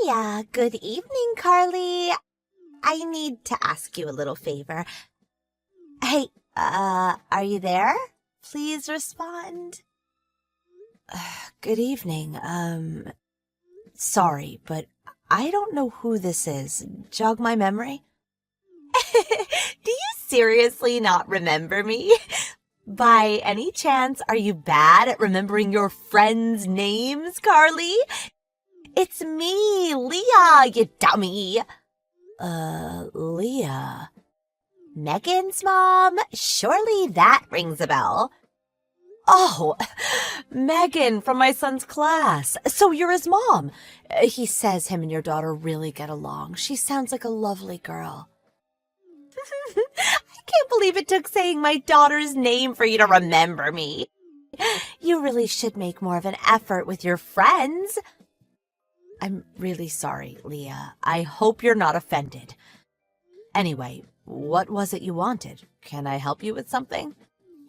Good evening, Carly. I need to ask you a little favor. Hey, are you there? Please respond. Good evening. Sorry, but I don't know who this is. Jog my memory? Do you seriously not remember me? By any chance, are you bad at remembering your friends' names, Carly? It's me, Leah, you dummy. Leah. Megan's mom? Surely that rings a bell. Oh, Megan from my son's class. So you're his mom. He says him and your daughter really get along. She sounds like a lovely girl. I can't believe it took saying my daughter's name for you to remember me. You really should make more of an effort with your friends. I'm really sorry, Leah. I hope you're not offended. Anyway, what was it you wanted? Can I help you with something?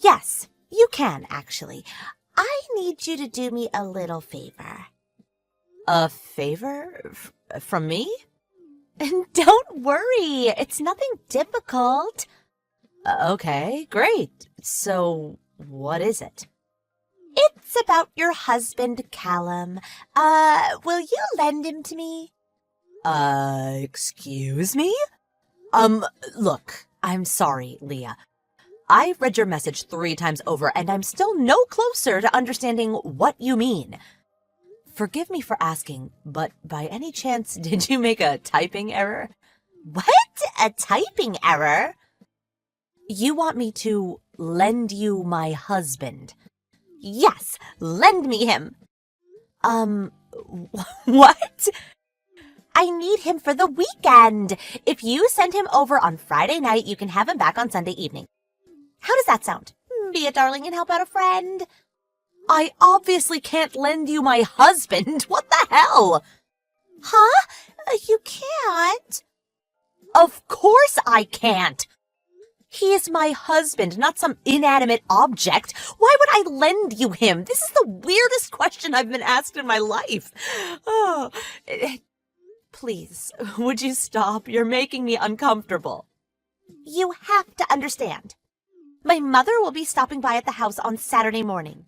Yes, you can, actually. I need you to do me a little favor. A favor? From me? Don't worry, it's nothing difficult. Okay, great. So, what is it? It's about your husband, Callum. Will you lend him to me? Excuse me? Look, I'm sorry, Leah. I read your message 3 times over, and I'm still no closer to understanding what you mean. Forgive me for asking, but by any chance, did you make a typing error? What? A typing error? You want me to lend you my husband? Yes, lend me him. What? I need him for the weekend. If you send him over on Friday night, you can have him back on Sunday evening. How does that sound? Be a darling and help out a friend. I obviously can't lend you my husband. What the hell? Huh? You can't? Of course I can't. He is my husband, not some inanimate object. Why would I lend you him? This is the weirdest question I've been asked in my life. Oh, please, would you stop? You're making me uncomfortable. You have to understand. My mother will be stopping by at the house on Saturday morning.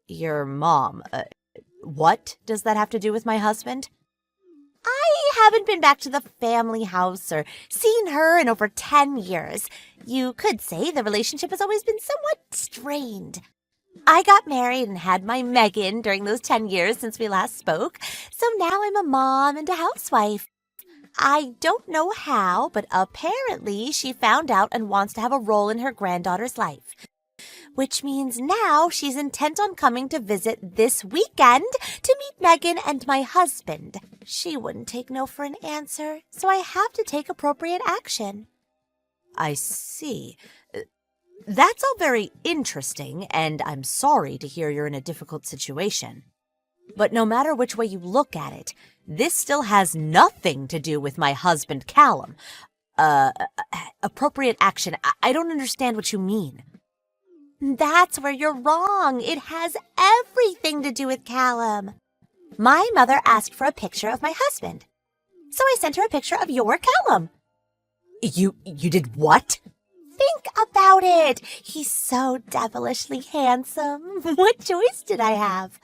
Your mom? What does that have to do with my husband? I haven't been back to the family house or seen her in over 10 years. You could say the relationship has always been somewhat strained. I got married and had my Megan during those 10 years since we last spoke, so now I'm a mom and a housewife. I don't know how, but apparently she found out and wants to have a role in her granddaughter's life. Which means now she's intent on coming to visit this weekend to meet Megan and my husband. She wouldn't take no for an answer, so I have to take appropriate action. I see. That's all very interesting, and I'm sorry to hear you're in a difficult situation. But no matter which way you look at it, this still has nothing to do with my husband, Callum. Appropriate action. I don't understand what you mean. That's where you're wrong. It has everything to do with Callum. My mother asked for a picture of my husband, so I sent her a picture of your Callum. You did what? Think about it. He's so devilishly handsome. What choice did I have?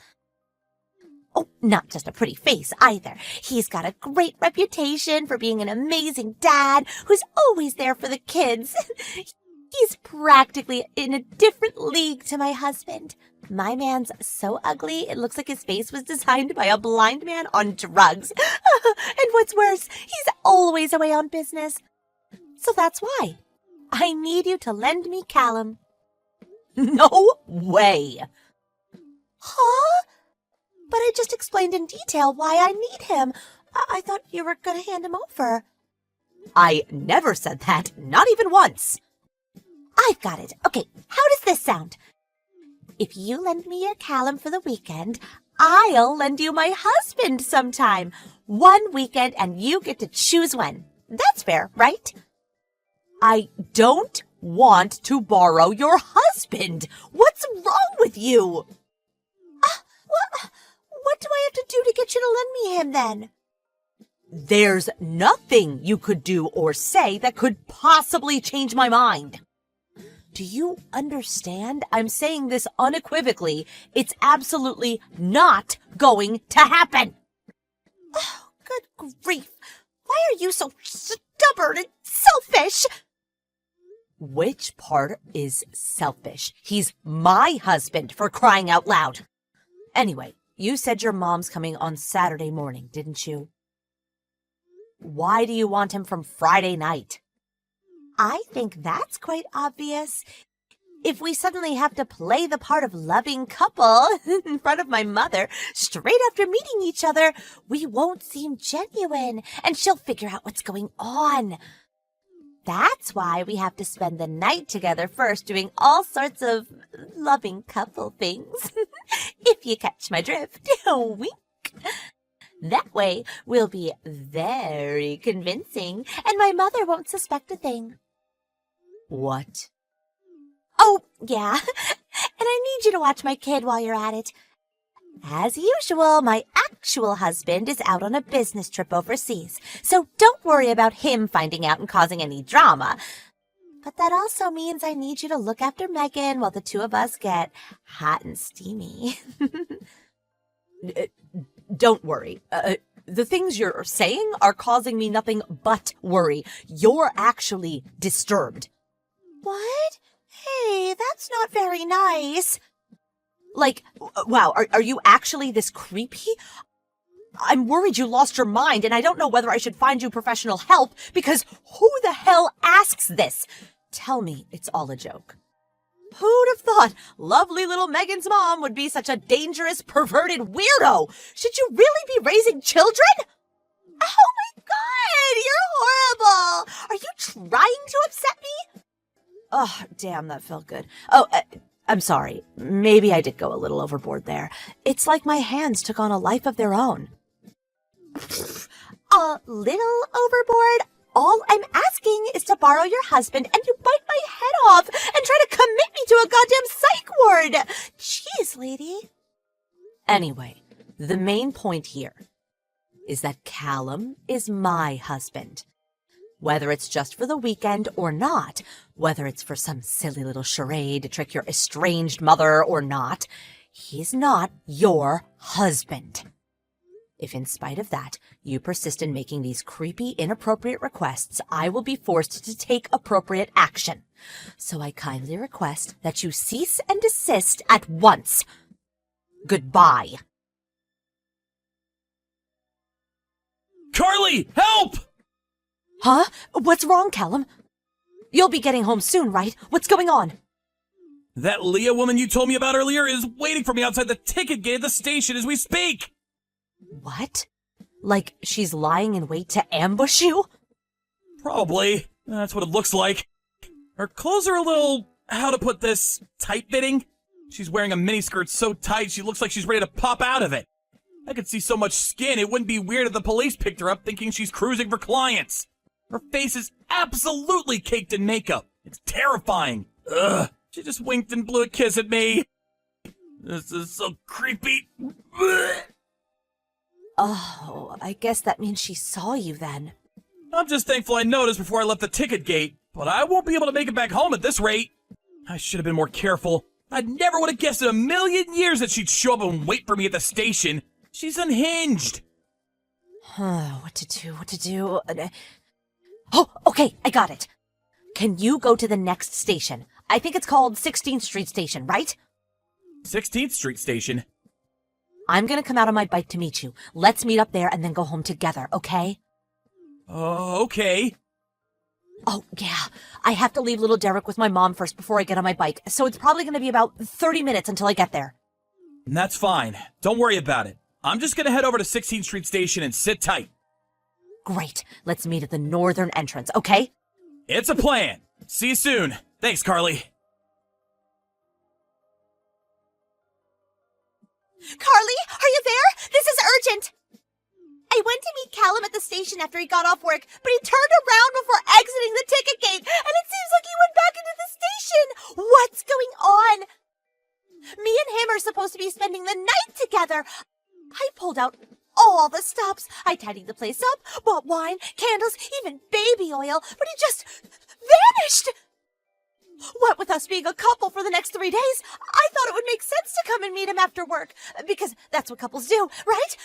Oh, not just a pretty face either. He's got a great reputation for being an amazing dad who's always there for the kids. He's practically in a different league to my husband. My man's so ugly, it looks like his face was designed by a blind man on drugs. And what's worse, he's always away on business. So that's why I need you to lend me Callum. No way. Huh? But I just explained in detail why I need him. I thought you were going to hand him over. I never said that, not even once. I've got it. Okay, how does this sound? If you lend me your Callum for the weekend, I'll lend you my husband sometime. One weekend and you get to choose when. That's fair, right? I don't want to borrow your husband. What's wrong with you? What do I have to do to get you to lend me him then? There's nothing you could do or say that could possibly change my mind. Do you understand? I'm saying this unequivocally. It's absolutely not going to happen. Oh, good grief. Why are you so stubborn and selfish? Which part is selfish? He's my husband, for crying out loud. Anyway, you said your mom's coming on Saturday morning, didn't you? Why do you want him from Friday night? I think that's quite obvious. If we suddenly have to play the part of loving couple in front of my mother straight after meeting each other, we won't seem genuine, and she'll figure out what's going on. That's why we have to spend the night together first, doing all sorts of loving couple things. If you catch my drift, wink. That way, we'll be very convincing, and my mother won't suspect a thing. What? Oh, yeah, and I need you to watch my kid while you're at it. As usual, my actual husband is out on a business trip overseas, so don't worry about him finding out and causing any drama. But that also means I need you to look after Megan while the two of us get hot and steamy. Don't worry. The things you're saying are causing me nothing but worry. You're actually disturbed. What? Hey, that's not very nice. Like, wow, are you actually this creepy? I'm worried you lost your mind, and I don't know whether I should find you professional help, because who the hell asks this? Tell me it's all a joke. Who'd have thought lovely little Megan's mom would be such a dangerous, perverted weirdo? Should you really be raising children? Oh my God, you're horrible. Are you trying to upset me? Oh, damn, that felt good. Oh, I'm sorry. Maybe I did go a little overboard there. It's like my hands took on a life of their own. A little overboard? All I'm asking is to borrow your husband and you bite my head off and try to commit me to a goddamn psych ward. Jeez, lady. Anyway, the main point here is that Callum is my husband. Whether it's just for the weekend or not, whether it's for some silly little charade to trick your estranged mother or not, he's not your husband. If in spite of that, you persist in making these creepy, inappropriate requests, I will be forced to take appropriate action. So I kindly request that you cease and desist at once. Goodbye. Carly, help! Huh? What's wrong, Callum? You'll be getting home soon, right? What's going on? That Leah woman you told me about earlier is waiting for me outside the ticket gate at the station as we speak. What? Like she's lying in wait to ambush you? Probably. That's what it looks like. Her clothes are a little, how to put this, tight-fitting. She's wearing a miniskirt so tight she looks like she's ready to pop out of it. I could see so much skin, it wouldn't be weird if the police picked her up thinking she's cruising for clients. Her face is absolutely caked in makeup. It's terrifying. Ugh. She just winked and blew a kiss at me. This is so creepy. Ugh. Oh, I guess that means she saw you then. I'm just thankful I noticed before I left the ticket gate, but I won't be able to make it back home at this rate. I should have been more careful. I never would have guessed in a million years that she'd show up and wait for me at the station. She's unhinged. What to do? Oh, okay, I got it. Can you go to the next station? I think it's called 16th Street Station, right? 16th Street Station? I'm gonna come out on my bike to meet you. Let's meet up there and then go home together, okay? Okay. Oh, yeah. I have to leave little Derek with my mom first before I get on my bike, so it's probably gonna be about 30 minutes until I get there. That's fine. Don't worry about it. I'm just gonna head over to 16th Street Station and sit tight. Great. Let's meet at the northern entrance, okay? It's a plan. See you soon. Thanks, Carly. Carly, are you there? This is urgent. I went to meet Callum at the station after he got off work, but he turned around before exiting the ticket gate, and it seems like he went back into the station. What's going on? Me and him are supposed to be spending the night together. I pulled out all the stops. I tidied the place up, bought wine, candles, even baby oil, but he just vanished. What with us being a couple for the next 3 days, I thought it would make sense to come and meet him after work, because that's what couples do, right?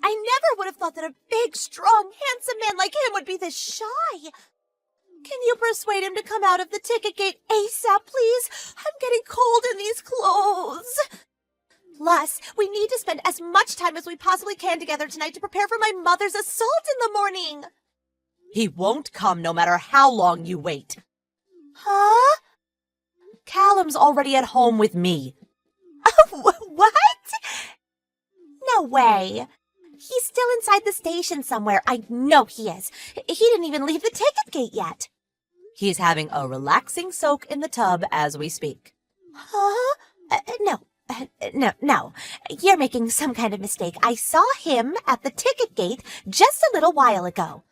I never would have thought that a big, strong, handsome man like him would be this shy. Can you persuade him to come out of the ticket gate ASAP, please? I'm getting cold in these clothes. Plus, we need to spend as much time as we possibly can together tonight to prepare for my mother's assault in the morning. He won't come no matter how long you wait. Huh? Callum's already at home with me. What? No way. He's still inside the station somewhere. I know he is. He didn't even leave the ticket gate yet. He's having a relaxing soak in the tub as we speak. Huh? No. You're making some kind of mistake. I saw him at the ticket gate just a little while ago.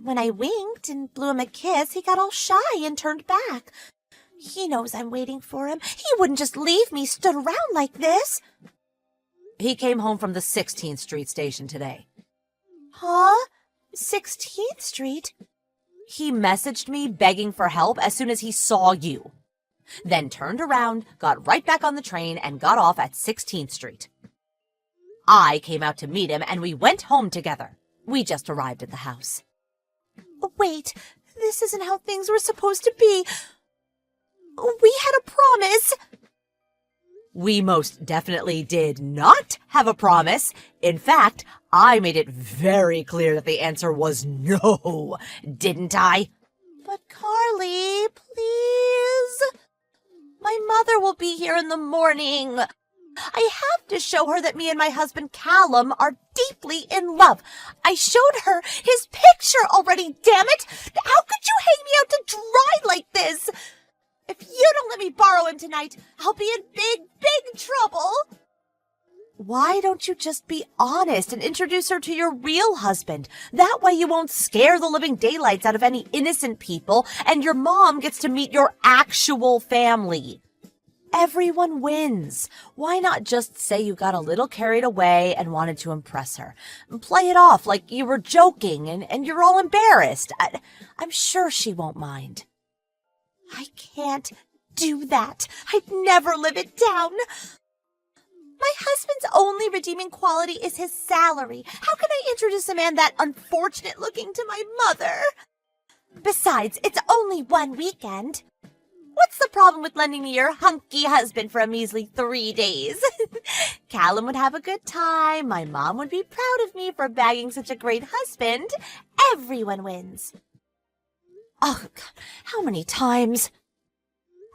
When I winked and blew him a kiss, he got all shy and turned back. He knows I'm waiting for him. He wouldn't just leave me stood around like this. He came home from the 16th Street station today. Huh? 16th Street? He messaged me begging for help as soon as he saw you. Then turned around, got right back on the train, and got off at 16th Street. I came out to meet him, and we went home together. We just arrived at the house. Wait, this isn't how things were supposed to be. We had a promise. We most definitely did not have a promise. In fact, I made it very clear that the answer was no, didn't I? But Carly, please. My mother will be here in the morning. I have to show her that me and my husband Callum are deeply in love. I showed her his picture already, damn it! How could you hang me out to dry like this? If you don't let me borrow him tonight, I'll be in big trouble. Why don't you just be honest and introduce her to your real husband? That way you won't scare the living daylights out of any innocent people, and your mom gets to meet your actual family. Everyone wins. Why not just say you got a little carried away and wanted to impress her? Play it off like you were joking and you're all embarrassed. I'm sure she won't mind. I can't do that. I'd never live it down. My husband's only redeeming quality is his salary. How can I introduce a man that unfortunate looking to my mother? Besides, it's only one weekend. What's the problem with lending me your hunky husband for a measly 3 days? Callum would have a good time. My mom would be proud of me for bagging such a great husband. Everyone wins. Oh, God, how many times?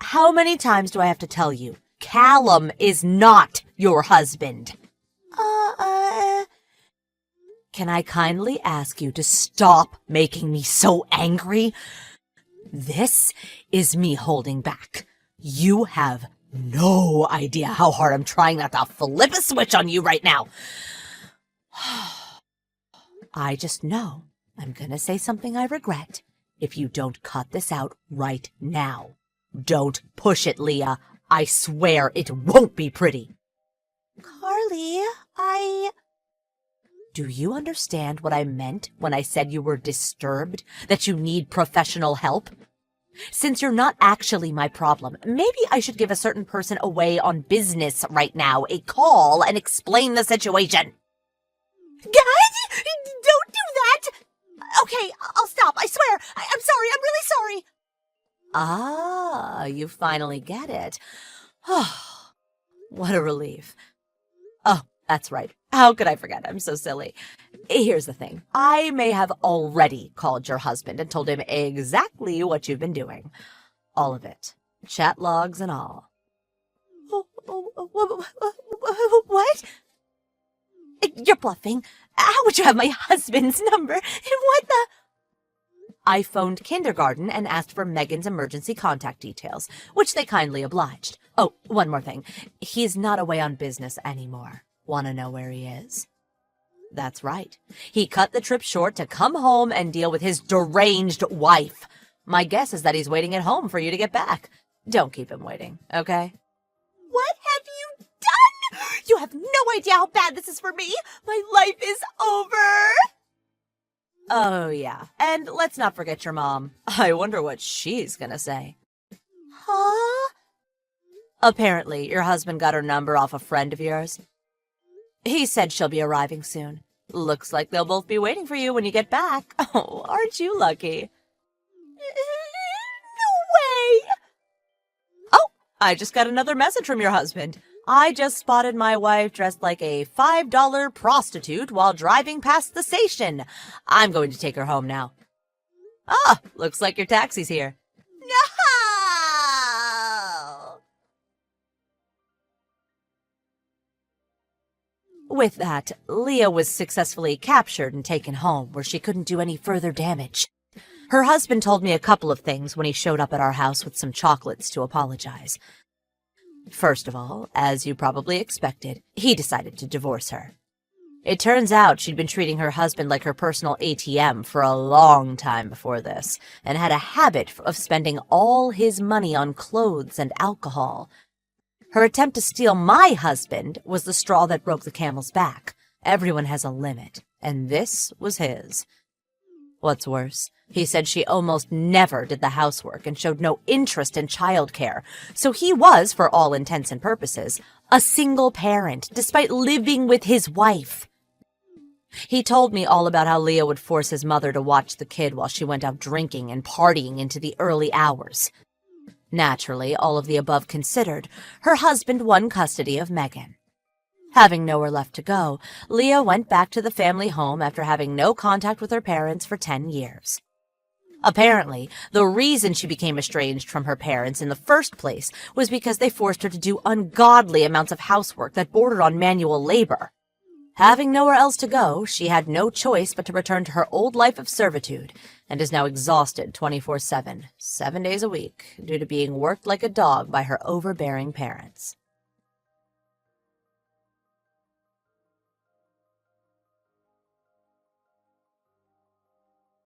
How many times do I have to tell you? Callum is not your husband. Can I kindly ask you to stop making me so angry? This is me holding back. You have no idea how hard I'm trying not to flip a switch on you right now. I just know I'm gonna say something I regret if you don't cut this out right now. Don't push it, Leah. I swear it won't be pretty. Carly, Do you understand what I meant when I said you were disturbed, that you need professional help? Since you're not actually my problem, maybe I should give a certain person away on business right now a call and explain the situation. Guys, don't do that! Okay, I'll stop, I swear. I'm sorry, I'm really sorry. Ah, you finally get it. Oh, what a relief. Oh, that's right. How could I forget? I'm so silly. Here's the thing. I may have already called your husband and told him exactly what you've been doing. All of it. Chat logs and all. What? You're bluffing. How would you have my husband's number? What the? I phoned kindergarten and asked for Megan's emergency contact details, which they kindly obliged. Oh, one more thing. He's not away on business anymore. Want to know where he is? That's right. He cut the trip short to come home and deal with his deranged wife. My guess is that he's waiting at home for you to get back. Don't keep him waiting, okay? What have you done? You have no idea how bad this is for me. My life is over. Oh, yeah. And let's not forget your mom. I wonder what she's gonna say. Huh? Apparently, your husband got her number off a friend of yours. He said she'll be arriving soon. Looks like they'll both be waiting for you when you get back. Oh, aren't you lucky? No way! Oh, I just got another message from your husband. I just spotted my wife dressed like a $5 prostitute while driving past the station. I'm going to take her home now. Ah, looks like your taxi's here. No! With that, Leah was successfully captured and taken home, where she couldn't do any further damage. Her husband told me a couple of things when he showed up at our house with some chocolates to apologize. First of all, as you probably expected, he decided to divorce her. It turns out she'd been treating her husband like her personal ATM for a long time before this, and had a habit of spending all his money on clothes and alcohol. Her attempt to steal my husband was the straw that broke the camel's back. Everyone has a limit, and this was his. What's worse, he said she almost never did the housework and showed no interest in childcare, so he was, for all intents and purposes, a single parent, despite living with his wife. He told me all about how Leah would force his mother to watch the kid while she went out drinking and partying into the early hours. Naturally, all of the above considered, her husband won custody of Megan. Having nowhere left to go, Leah went back to the family home after having no contact with her parents for 10 years. Apparently, the reason she became estranged from her parents in the first place was because they forced her to do ungodly amounts of housework that bordered on manual labor. Having nowhere else to go, she had no choice but to return to her old life of servitude, and is now exhausted 24/7, 7 days a week, due to being worked like a dog by her overbearing parents.